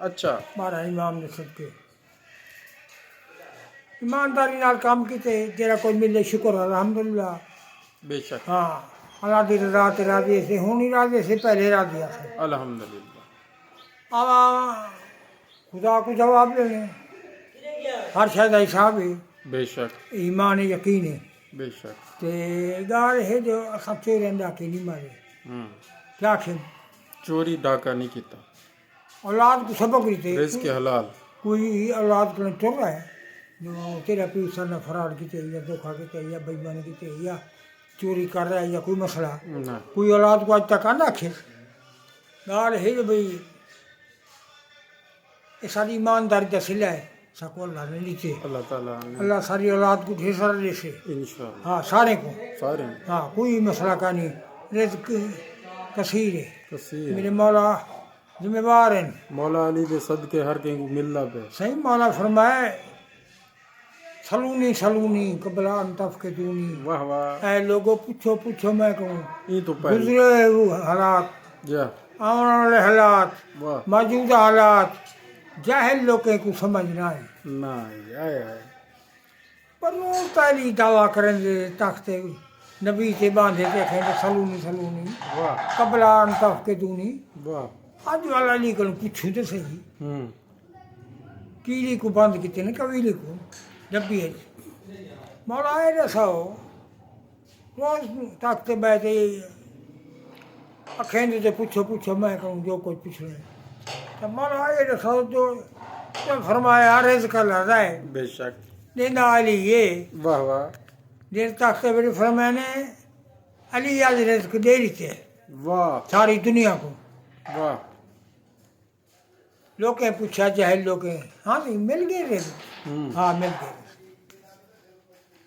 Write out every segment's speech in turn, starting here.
اچھا مہاراج امام نے صدقے ایمانداری نال کام کیتے جڑا کوئی ملے شکر الحمدللہ. بے شک ہاں اللہ دی رضا تے راضی سے ہوں نہیں راضی سے پہلے راضی سے الحمدللہ. اب خدا کو جواب دینے ہر شاید حساب ہے. بے شک ایمان ہے یقین ہے بے شک. تے گال ہے جو اساں چوریں ڈاکے نہیں مارے کیا کھن چوری ڈاکہ نہیں کیتا. اولاد کو سبق دیتے رزق حلال. کوئی اولاد کو چور رہا ہے جو تیرا پیو سر نے فراڈ کیتے یا دھوکہ کیتے یا بےایمانی کیتے یا چوری کر رہا ہے یا کوئی مسئلہ نہ کوئی اولاد کو آج تک آ رکھے گال ہے جو بھئی یہ ساری ایمانداری کا سلا ہے سکو اللہ نے لیتے اللہ تعالیٰ نے اللہ ساری اولاد کو ڈھیر سارا دے سے انشاءاللہ ہاں سارے کو سارے ہاں کوئی مسئلہ کا نہیں رزق کثیر ہے کثیر. میرے مولا ذمہ دار ہیں. مولا علی دے صدقے ہر کہیں کو ملنا پہ. صحیح مولا فرمائے سلونی سلونی قبلہ انتف کے دونی واہ واہ. اے لوگوں پوچھو پوچھو میں کہوں یہ تو پہلے گزرے وہ حالات جا آنے والے حالات واہ موجودہ حالات جاہل لوگوں کو سمجھ نہ آئے نہ آئے آئے. پر وہ پہلی دعویٰ کریں گے تخت نبی سے باندھے دیکھیں گے سلونی سلونی واہ قبلہ انتف کے دونی واہ. آج والا علی کو پوچھوں تو صحیح کیلی کو بند کیتے نا قبیلے کو ڈبی ہے مولا اے رساؤ روز تاکتے بیٹھے اکھیں دے پوچھو پوچھو میں کہوں جو کچھ پوچھ رہے تو مولا اے رساؤ جو فرمایا رزق اللہ ہے بے شک. دینا علی یہ واہ واہ دیر تاکتے بیٹھے فرمایا نے علی آج رزق دے دیتے واہ ساری دنیا کو. واہ. لوگیں پوچھا جاہل لوگیں ہاں نہیں مل گئے رزق ہاں مل گئے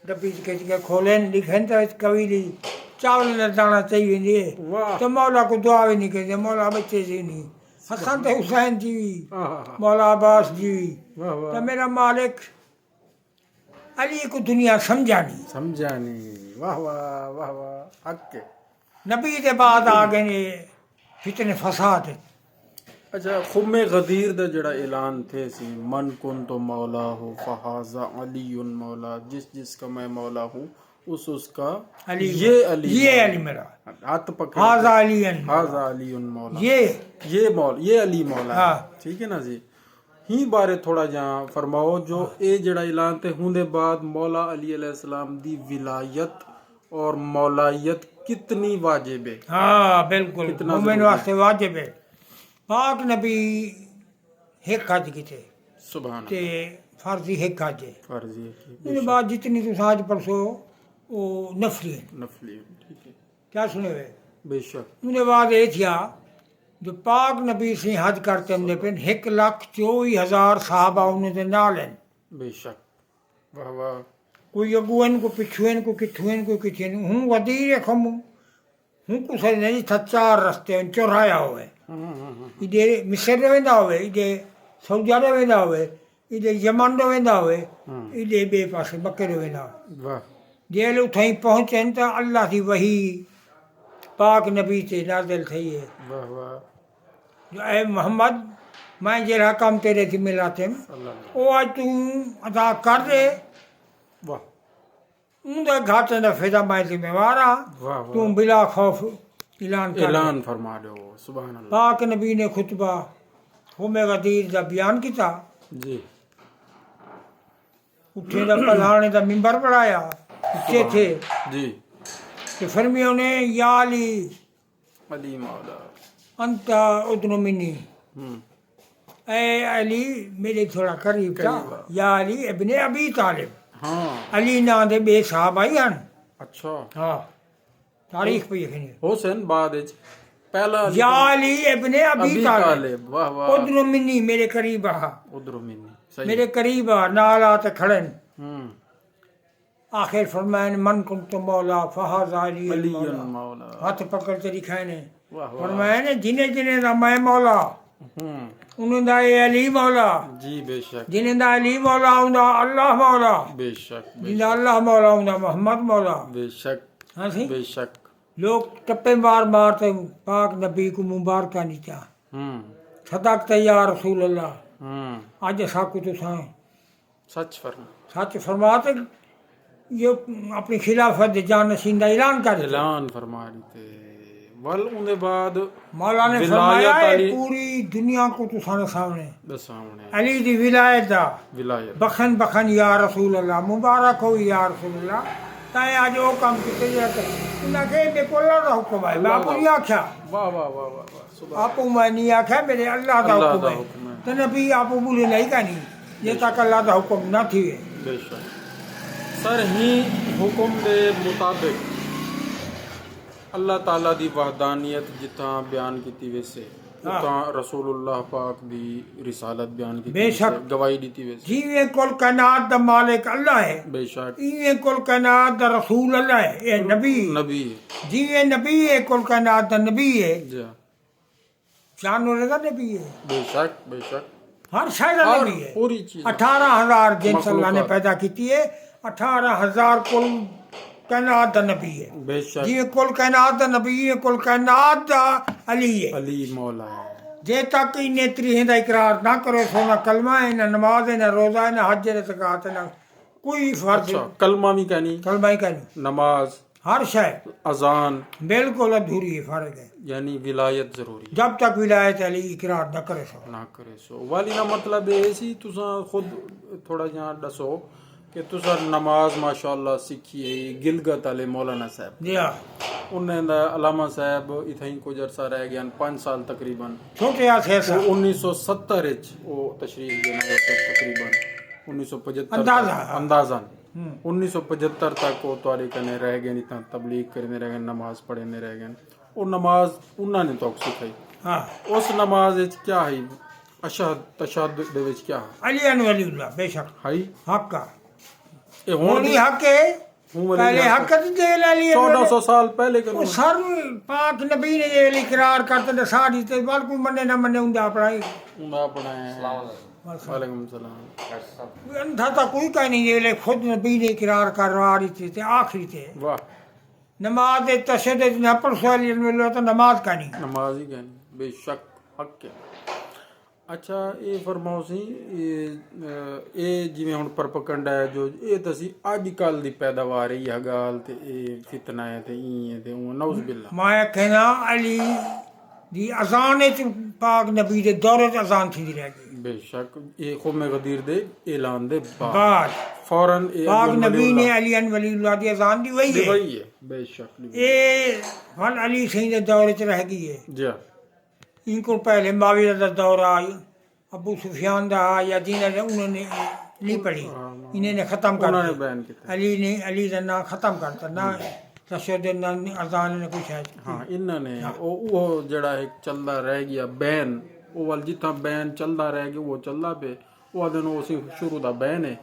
ڈبی کے کھولیں لکھیں تو قبیلی چاول نہ دانا چاہیے نہیں واہ. تو مولا کو دعا بھی نہیں کہتے مولا بچے سے نہیں حسن تو حسین جی مولا عباس جی واہ تو واہ. میرا مالک علی کو دنیا سمجھا نہیں سمجھا نہیں. واہ واہ واہ واہ. حق کے. نبی کے بعد آ گئے فتنے فساد. اچھا خم غدیر دا جڑا اعلان تھے سی من کن تو مولا ہو فہذا علی مولا جس جس کا میں مولا ہوں اس کا علی یہ علی یہ مولا. علی میرا ہاتھ پکڑ حاضہ علی ہاضا علی مولا یہ یہ علی مولا ہاں. ہے. ٹھیک ہے نا جی. ہی بارے تھوڑا جہاں فرماؤ جو اے جڑا اعلان تے ہوں دے بعد مولا علی علیہ السلام دی ولایت اور مولائیت کتنی واجب ہے. ہاں بالکل کتنا مومن ضروری واسطے واجب ہے. پاک نبی ایک حج کیتے سبحان تے فرضی ایک حج ہے فرضی ہے. اس بعد جتنی تو ساج پرسو وہ نفلی ہے. نفلی. ٹھیک ہے. کیا سنے ہوئے بے شک. ان بعد یہ تھیا جو پاک نبی سے حج کرتے ہوں پہ 1,24,000 صحابہ انہیں دے نال ہیں. بے شک. واہ واہ. کوئی اگوئن کو پچھوئن کو کتھوئن کو کتھوئن ہوں ودیر کھمو ہوں کو سر نہیں تھا 4 رستے ہیں چورایا ہوئے ادھے مصر ویندا ہوئے ادھے سعودی عرب ویندا ہوئے ادھے یمن ویندا ہوئے ادھے بے پاسے مکے ویندا ہوئے. واہ. جیل اتھائیں پہنچیں تو اللہ کی وحی پاک نبی تے نازل تھی ہے واہ واہ. جو اے محمد میں جہاں کام تیرے تھی ملاتے ہیں اللہ. وہ آج تو ادا کر دے واہ ان دے گھاٹے دا فیدا میں ذمہ وار ہاں واہ تم واہ. بلا خوف اعلان کر دے. اعلان فرما دو. سبحان اللہ. پاک نبی نے خطبہ خم غدیر دا بیان کیتا جی اٹھے دا پلھانے دا ممبر بڑھایا اٹھے تھے جی. کہ فرمیوں نے یا علی علی مولا. انت ادنو منی اے علی میرے تھوڑا قریب تھا قریب آ. یا علی ابن ابی طالب ہاں. علی نا دے بے صحابہ ہی ہیں. اچھا. ہاں تاریخ پہ یقین ہے. حسین بعد پہلا یا علی ابن ابی طالب طالب. واہ واہ. ادنو منی میرے قریب آ ادھر منی. صحیح. میرے قریب آ نال آتے کھڑن. ہوں. آخر فرمائن من کنت مولا فہذا علی علی مولا مولا. ہاتھ پکڑ کے دکھائے نے واہ واہ. فرمائن جنہیں جنہیں دا میں مولا ہوں. انہیں دا اے علی مولا جی بے شک. جنہیں دا علی مولا انہیں دا اللہ مولا بے شک. بے جنہیں دا اللہ مولا انہیں دا محمد مولا. بے شک. ہاں سی بے شک. لوگ ٹپے مار مارتے پاک نبی کو مبارکہ نہیں چاہ ہوں. صدقت یا رسول اللہ اج ساکو تساں سچ فرما سچ فرماتے یہ اپنی خلافت جانشین کا اعلان کر دیا اعلان فرما دیتے ول ان دے بعد مولا نے فرمایا ہے پوری دنیا کو تساں سامنے سامنے علی دی ولایت دا ولایت بخن بخن یا رسول اللہ مبارک ہو یا رسول اللہ تائیں اج وہ کام کیتے جاتے انہاں کہ میرے کو اللہ دا حکم ہے میں آپ نہیں آکھیا واہ واہ واہ واہ واہ سبحان آپ میں نہیں آکھیا میرے اللہ دا حکم ہے تو نبی آپ بولے نہیں کہانی یہ تک اللہ دا حکم نہ تھی بے شک سر ہی حکم دے مطابق اللہ تعالیٰ دی وحدانیت جتھاں بیان کیتی ویسے اتھاں رسول اللہ پاک دی رسالت بیان کیتی بے شک گواہی دیتی ویسے جیویں کل کائنات دا مالک اللہ ہے بے شک ایویں کل کائنات دا رسول اللہ ہے یہ نبی نبی جیویں نبی ہے کل کائنات دا نبی ہے جی شان و رضا نبی ہے بے شک بے شک ہر شے دا ہر نبی ہے پوری چیز 18,000 جنس اللہ نے مخلوقات پیدا کیتی ہے 18,000 کل کائنات دا نبی ہے بے شک جی کل کائنات دا نبی ہے کل کائنات دا علی ہے علی مولا ہے جے تک انہیں تریہیں دا اقرار نہ کرے سو نہ کلمہ ہے نہ نماز ہے نہ روزہ ہے نہ حج ہے نہ زکات ہے نہ کوئی فرض اچھا کلمہ بھی کہنی کلمہ ہی کہنی نماز ہر شے اذان بالکل ادھوری ہے فرض ہے یعنی ولایت ضروری ہے جب تک ولایت علی اقرار نہ کرے سو نہ کرے سو والی نا مطلب یہ سی تساں خود تھوڑا جہاں دسو کہ تساں نماز ماشاءاللہ سیکھی ہے گلگت والے مولانا صاحب جی ہاں انہیں دا علامہ صاحب اتھیں کچھ عرصہ رہ گیا 5 سال تقریباً چھوٹے آسے ایسا 1970 وچ وہ تشریف دینا تقریباً 1975 اندازہ 1975 تک وہ تواری کرنے رہ گئے نہیں تبلیغ کرنے رہ گئے نماز پڑھنے رہ گئے وہ نماز انہوں نے توک سکھائی ہاں اس نماز وچ کیا ہے اشہد تشہد دے وچ کیا ہے علی ان ولی اللہ بے شک ہائی حق کا اے ہون ہونی حق ہے پہلے حق کا دے لے لیا 1400 سال پہلے کرو وہ سر پاک نبی نے یہ اقرار کرتے نے ساری تے بال کوئی مننے نہ مننے ہوندا اپنا ہی انہاں اپنا وعلیکم السلام اندھا تا کوئی کہیں نہیں یہ خود نبی نے اقرار کر رہا رہی تھے آخری تھے واہ نماز تشدد نہ پڑھ سوالی تو نماز کا نہیں نماز ہی کہنی بے شک حق ہے اچھا یہ فرماؤ سی یہ جی ہوں پرپکنڈ ہے جو یہ تو سی اج کل دی پیداوار ہے یہ گال تے یہ فتنہ ہے تے این ہے تے اون نعوذ باللہ میں کہنا علی دی اذان پاک نبی دے دور اذان تھی رہ گئی بے شک یہ قوم غدیر دے اعلان دے بعد فوراً پاک نبی نے علی ان ولی اللہ دی اذان دی وہی ہے بے شک یہ فن علی سہی دے دور چ رہ گئی ہے جی ان کو پہلے معاویہ دا دور آئی ابو سفیان دا یا جنہوں نے انہوں نے نہیں پڑھی انہیں نے ختم کر انہوں نے دیا بیان کیتا علی نے علی دا نام ختم کرتا نہ تشدد نہ اذان نے کچھ ہے ہاں انہوں نے وہ جڑا ایک چلدا رہ گیا بین وہ وال جتھاں بین چلدا رہ گیا وہ چلدا پہ وہ دن وہ سی شروع دا بین ہے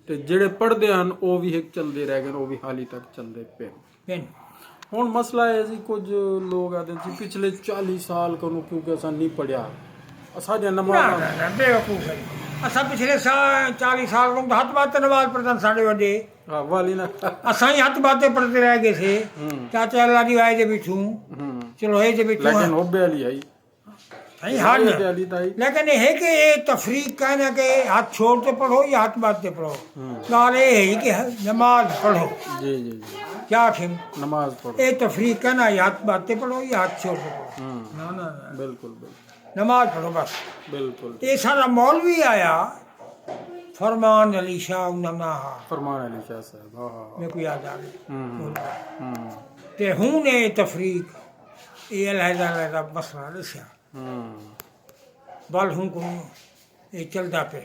تے جڑے پڑھدے ہن وہ بھی ایک چلدے رہ گئے وہ بھی حالی تک چلدے پے بین ہن مسئلہ ہے جی کچھ لوگ آتے ہیں پچھلے 40 سال کنوں کیونکہ اساں نہیں پڑھیا اساں دی نماز بے وقوف ہے اساں پچھلے 40 سال کو ہاتھ بات نماز پڑھتا ساڈے وڈے ہاں والی نا اساں ہی ہاتھ باتیں پڑھتے رہ گئے تھے چاچا اللہ دی آئے دے بچوں چلو ہے دے بچوں لیکن ہوبے علی آئی ہاں علی تائی لیکن یہ ہے کہ یہ تفریق کہنا کہ ہاتھ چھوڑ کے پڑھو یا ہاتھ باندھتے پڑھو گال یہ ہے کہ نماز پڑھو جی جی جی کیا کھیم نماز پڑھو یہ تفریق کہنا یا ہاتھ باندھتے پڑھو یا ہاتھ چھوڑ کے پڑھو نہ نہ بالکل بالکل نماز پڑھو بس بالکل یہ سارا مولوی آیا فرمان علی شاہ نماہا فرمان علی شاہ صاحب ہاں ہاں میرے کو یاد آ گئی تے ہوں نے تفریق یہ علیحدہ علیحدہ مسئلہ رسیا بل ہوں کو یہ چلتا پہ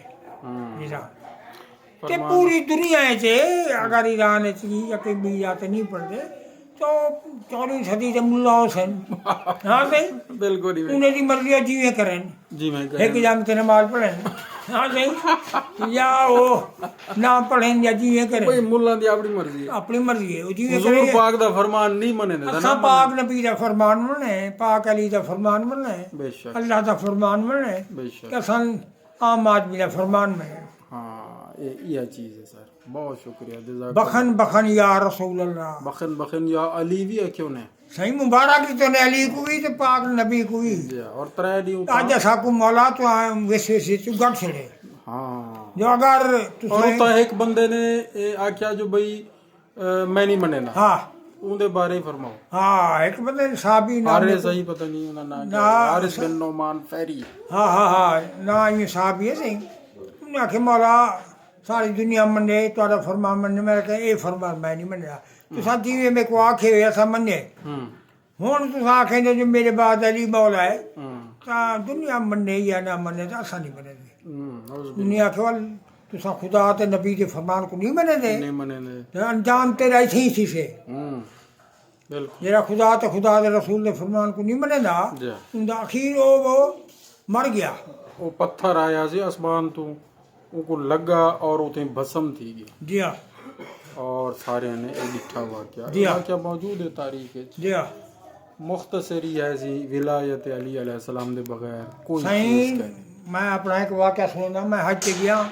ایران تے پوری دنیا ہے اگر ایران یا کوئی بھی جاتے نہیں پڑھتے تو 14ویں صدی کے ملا حسین ہاں صحیح بالکل انہیں دی مرضی جیویں کریں جی میں ایک جامع نماز پڑھیں ہاں صحیح یا وہ نہ پڑھیں یا جیویں کریں کوئی ملا دی اپنی مرضی ہے اپنی مرضی ہے وہ جیویں حضور کریں پاک دا فرمان نہیں منے دے اساں پاک نبی دا فرمان مننے پاک علی دا فرمان مننے بے شک اللہ دا فرمان مننے بے شک کہ اساں عام آدمی دا فرمان مننے ہاں یہ چیز ہے سر بہت شکریہ جزاک بخن بخن یا رسول اللہ بخن بخن یا علی بھی ہے کیوں نے صحیح مبارک تو نے علی کو بھی تو پاک نبی کو بھی جی اور ترے دی اج اسا کو مولا تو ویسے ویسے تو گڑ چھڑے ہاں جو اگر اور تو ایک بندے نے آکھیا جو بھئی میں نہیں مننا ہاں اون دے بارے فرماؤ ہاں ایک بندے صحابی نام آرے صحیح پتہ نہیں انہاں نام کیا حارث بن نعمان فہری ہاں ہاں ہاں نا یہ صحابی ہے صحیح انہیں آخیا مولا ساری دنیا منے تہاڈا فرمان منے میں کہ اے فرمان میں نہیں منیا تساں جیویں میں کو آکھے ہوئے اساں منے ہن تساں آکھیں جو میرے بعد علی مولا ہے تاں دنیا منے یا نہ منے تے اساں نہیں منے دنیا آخیا تساں خدا تے نبی دے فرمان کو نہیں منے دے نہیں مننے تے انجام تیرا ایتھے ہی سی سے بالکل جڑا خدا تے خدا دے رسول دے فرمان کو نہیں منے دا جی ان دا اخیر وہ مر گیا وہ پتھر آیا سی آسمان تو ان کو لگا اور اتنے بھسم تھی گیا جی ہاں اور سارے نے یہ ڈٹھا ہوا کیا جی ہاں کیا موجود ہے تاریخ جی ہاں مختصری ہے سی ولایت علی علیہ السلام دے بغیر کوئی چیز سائیں کا میں اپنا ایک واقعہ سننا میں حج تے گیا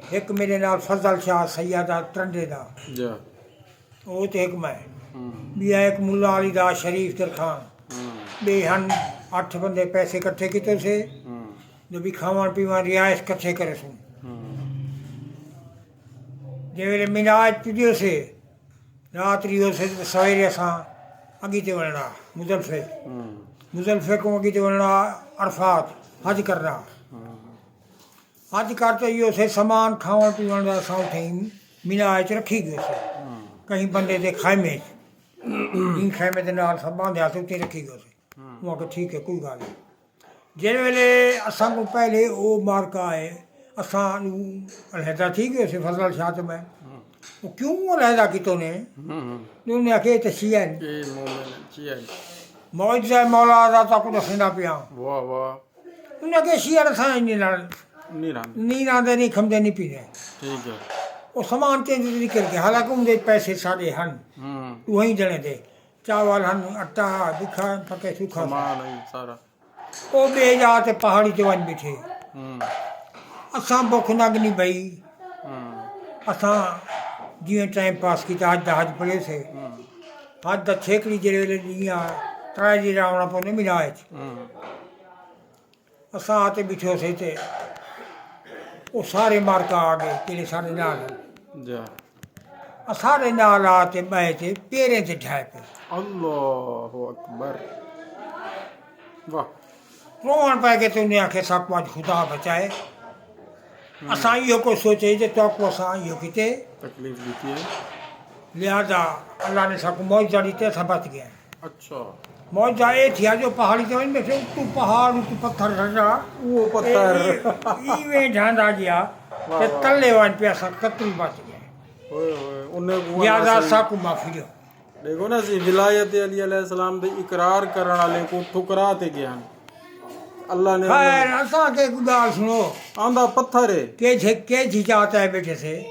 ایک میرے نال فضل شاہ سیدہ ٹرنڈے دا جی وہ تے ایک میں بھی ایک ملا علی دا شریف ترخان بے ہن 8 بندے پیسے کٹھے کیتے سے جو بھی کھاون پیون رہائش کٹھے کرے سن جے ویلے میناج پجیو سے رات ریو سے سویرے اساں اگیتے وڑنا مزدلفے کو اگیتے وڑنا عرفات حج کرنا حج کرتے ہی اسے سامان کھاون پیون دا اساں اتھیں میناج رکھی گئے سے کہیں بندے دے خیمے ان خیمے دے نال سب باندھیا سے اتنے رکھی گئے سے وہ کہ ٹھیک ہے کوئی گل نہیں جن ویلے اساں کو پہلے وہ مارکا ہے اساں علیحدہ تھی گئے سے فضل شاہ تو میں وہ کیوں علیحدہ کی تو نے انہوں نے آخیا تو شیعہ معجزہ مولا دا تک دسنا پیا واہ واہ انہوں نے آخیا شیعہ اساں نہیں رہا نہیں آدھے نہیں کھمدے نہیں پینے ٹھیک ہے وہ سامان چینج نہیں کر کے حالانکہ ان دے پیسے سارے ہن وہیں جنے دے چاول ہن اٹا دکھا پکے سوکھا سامان ہے سارا وہ بے جا تے پہاڑی تے ون بیٹھے اساں بکھ نگ نہیں بئی اساں جیویں ٹائم پاس کیتا حج دا حج پڑے سے حج دا چھیکڑی جڑے ویلے دیاں ترائے جی راونا پونے ملائے اساں آتے بیٹھے سے تے وہ سارے مارکا آ گئے تیرے سارے نال جا سارے نال آتے بہے تے پیریں تے ڈھائے پہ اللہ اکبر واہ روان پہ گئے تو انہیں آخیا ساکو آج خدا بچائے اساں یہ کوئی سوچے جے تو کو اساں یہ کیتے تکلیف دیتی ہے لہذا اللہ نے ساکو معجزہ دیتے اساں بچ گئے اچھا معجزہ یہ تھیا جو پہاڑی تے میں سے تو پہاڑ تو پتھر رجا وہ پتھر ایویں ڈھانڈا گیا تے تلے وان پہ اساں قتل بچ گئے ہوئے ہوئے انہیں لہذا ساکو معافی دیو دیکھو نا سی ولایت علی علیہ السلام دے اقرار کرن والے کو ٹھکرا تے گیا اللہ نے خیر اساں کے گال سنو آندا پتھر ہے کے جھاتا ہے بیٹھے سے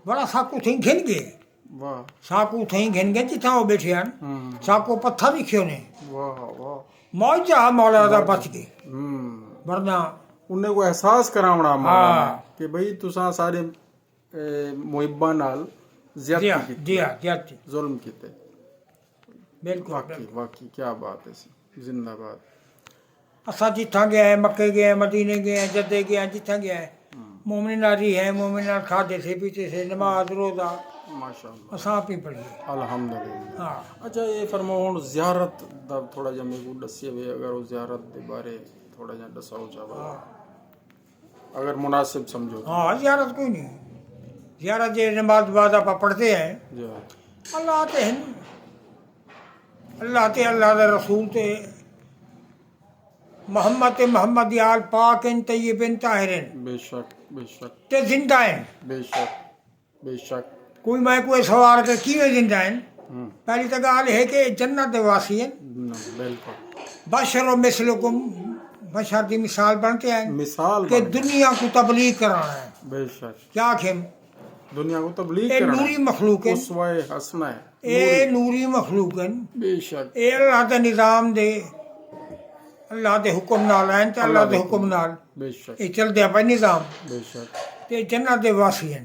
بڑا ساکو تھیں گھن گئے واہ ساکو تھیں گھن گئے جتھاں وہ بیٹھے ہیں ساکو پتھر رکھیو نے واہ واہ معجزہ مولا دا بچ گئے ورنہ انہیں کو احساس کراونا مولا نے کہ بھئی تساں سارے محباں نال زیادتی کی جی ہاں جاتی ظلم کیتے بالکل واقعی واقعی کیا بات ہے سی زندہ باد اساں جتھاں گئے ہیں مکے گئے ہیں مدینے گئے ہیں جدے گئے ہیں جتھاں گئے ہیں مومن ناری ہے مومن نال کھاتے سے پیتے سے نماز روزہ ماشاء اللہ اساں آپ ہی پڑھیے الحمدللہ ہاں اچھا یہ فرماؤ ہن زیارت دا تھوڑا جا میرے کو دسیے وے اگر وہ زیارت دے بارے تھوڑا جا دساؤ چاہو اگر مناسب سمجھو ہاں زیارت کوئی نہیں زیارت جی نماز بعد آپ پڑھتے ہیں جی اللہ تے ہیں اللہ تے اللہ دے رسول تے محمد یال پاک ان طیبن طاہرین بے شک بے شک تے زندہ ہیں بے شک بے شک کوئی میں کوئی سوال کر کیویں زندہ ہیں پہلی تو گال ہے کہ جنت دے واسی ہیں بالکل بشر و مثلکم بشر دی مثال بنتے ہیں مثال کہ بن دنیا کو تبلیغ کرانا ہے بے شک کیا کھم دنیا کو تبلیغ اے کرنا نوری مخلوق ہیں اسوہ حسنہ ہے اے نوری مخلوق ہیں بے شک اے اللہ دے نظام دے اللہ دے حکم نال ہیں تے اللہ دے حکم نال بے شک اے چل دیا پہ نظام بے شک تے جنت دے واسی ہیں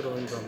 53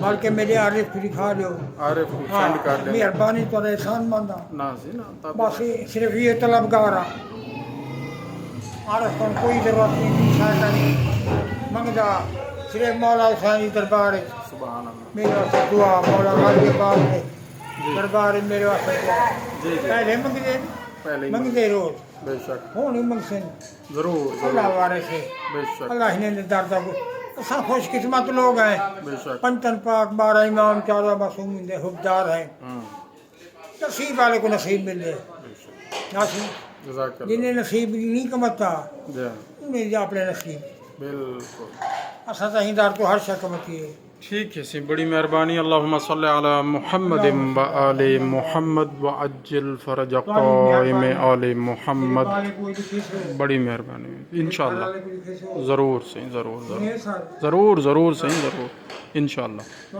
بلکہ میرے عارف کو دکھا دو عارف کو سینڈ کر دیں مہربانی تو احسان ماندا نا سی نا تب بس صرف یہ طلبگار ہاں عارف کو کوئی ضرورت نہیں شاید نہیں منگدا صرف مولا حسین دربار سبحان اللہ میرے واسطے دعا مولا غالب پاک نے دربار میرے واسطے دعا جی جی پہلے منگدے پہلے ہی منگدے روز بے شک ہوں نہیں منگ سن ضرور اللہ ضرور وارے سے بے شک اللہ نے دردہ کو سب خوش قسمت لوگ ہیں بے شک پنچن پاک 12 امام 14 معصوم دے حبدار ہیں ہاں نصیب والے کو نصیب مل جائے بے شک نصیب جزاک اللہ جنہیں نصیب نہیں کمتا جی انہیں دے اپنے نصیب بالکل اساں تہیں دار تو ہر شے کمتی ہے ٹھیک ہے سی بڑی مہربانی اللہم صلی علی محمد و آل محمد و عجل فرج قائم آل محمد بڑی مہربانی انشاءاللہ ضرور صحیح ضرور ضرور ضرور ضرور صحیح ضرور انشاءاللہ